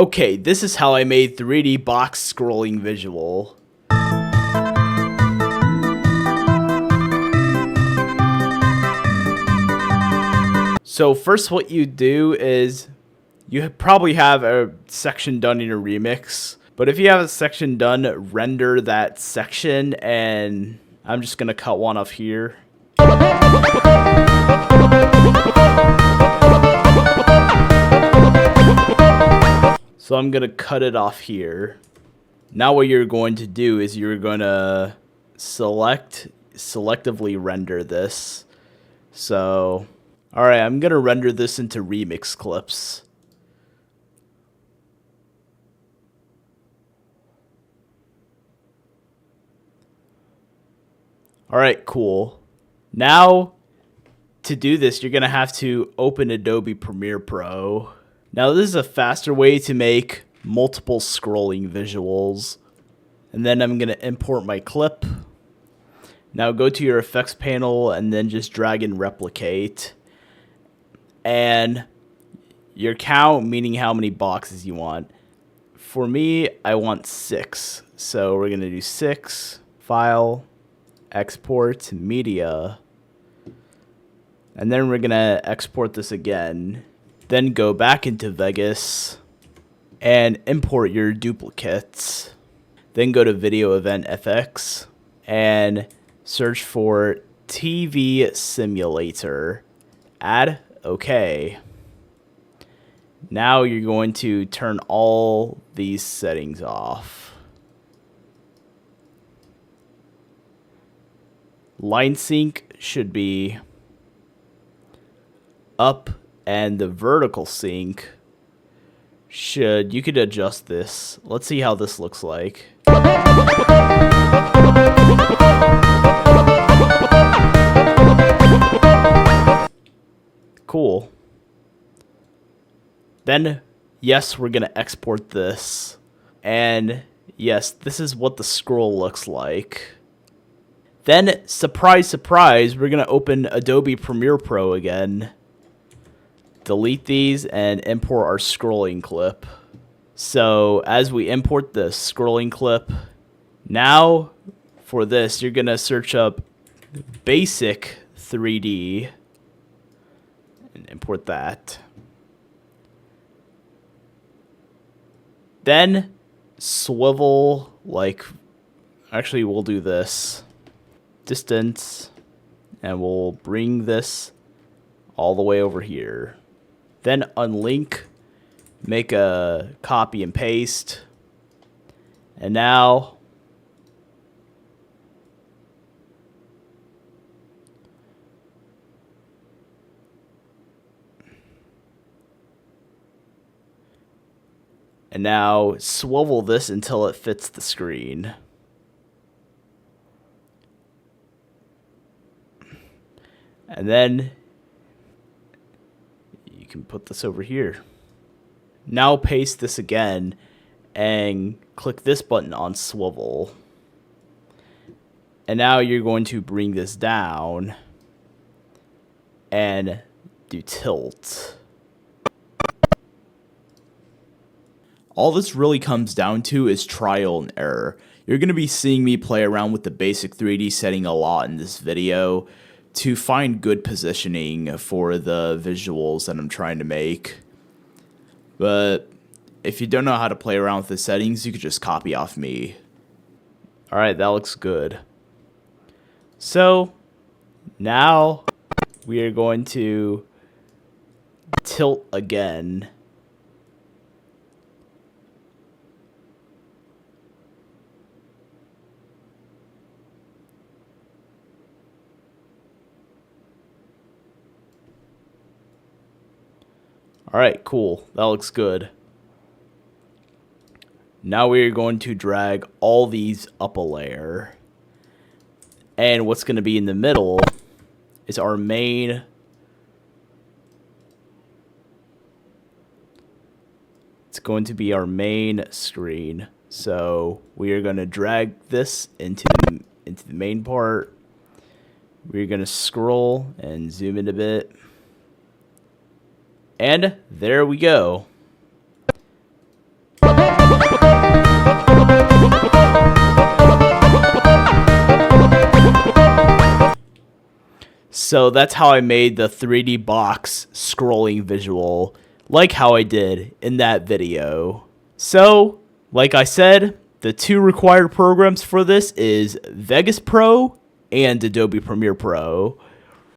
Okay, this is how I made 3D box scrolling visual. So first what you do is you probably have a section done in your remix, but if you have a section done, render that section, and I'm just gonna cut one off here. So I'm gonna cut it off here. Now what you're going to do is you're gonna selectively render this. So, alright, I'm gonna render this into remix clips. Alright, cool. Now, to do this, you're gonna have to open Adobe Premiere Pro. Now this is a faster way to make multiple scrolling visuals. And then I'm going to import my clip. Now go to your effects panel and then just drag and replicate. And your count, meaning how many boxes you want. For me, I want 6. So we're going to do 6, File, Export, Media. And then we're going to export this again. Then go back into Vegas and import your duplicates. Then go to Video Event FX and search for TV Simulator. Add OK. Now you're going to turn all these settings off. Line sync should be up, and the vertical sync you could adjust this. Let's see how this looks like. Cool. Then, yes, we're gonna export this. And yes, this is what the scroll looks like. Then, surprise, surprise, we're gonna open Adobe Premiere Pro again. Delete these and import our scrolling clip. So as we import the scrolling clip, now for this, you're gonna search up basic 3D and import that. Then swivel, actually we'll do this. Distance, and we'll bring this all the way over here. Then unlink, make a copy and paste. And now swivel this until it fits the screen. And then you can put this over here. Now paste this again and click this button on swivel. And now you're going to bring this down and do tilt. All this really comes down to is trial and error. You're going to be seeing me play around with the basic 3D setting a lot in this video to find good positioning for the visuals that I'm trying to make. But if you don't know how to play around with the settings, you could just copy off me. Alright, that looks good. So now we are going to tilt again. Alright, cool. That looks good. Now we are going to drag all these up a layer. And what's going to be in the middle is our main. It's going to be our main screen. So we are going to drag this into the main part. We're going to scroll and zoom in a bit. And there we go. So that's how I made the 3D box scrolling visual, like how I did in that video. So, like I said, the two required programs for this is Vegas Pro and Adobe Premiere Pro.